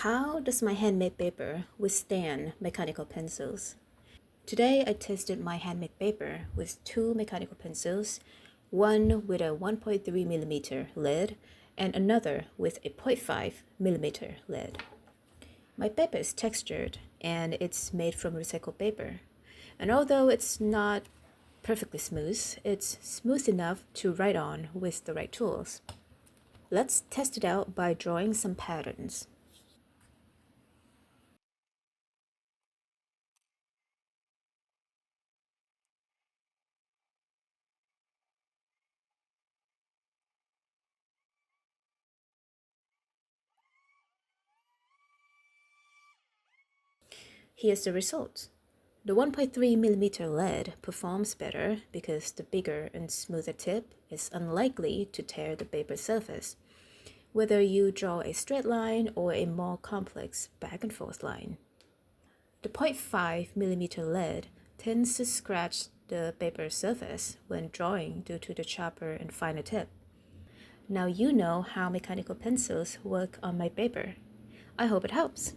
How does my handmade paper withstand mechanical pencils? Today I tested my handmade paper with two mechanical pencils, one with a 1.3 millimeter lead and another with a 0.5 millimeter lead. My paper is textured and it's made from recycled paper. And although it's not perfectly smooth, it's smooth enough to write on with the right tools. Let's test it out by drawing some patterns. Here's the result. The 1.3 millimeter lead performs better because the bigger and smoother tip is unlikely to tear the paper surface, whether you draw a straight line or a more complex back and forth line. The 0.5 millimeter lead tends to scratch the paper surface when drawing due to the sharper and finer tip. Now you know how mechanical pencils work on my paper. I hope it helps.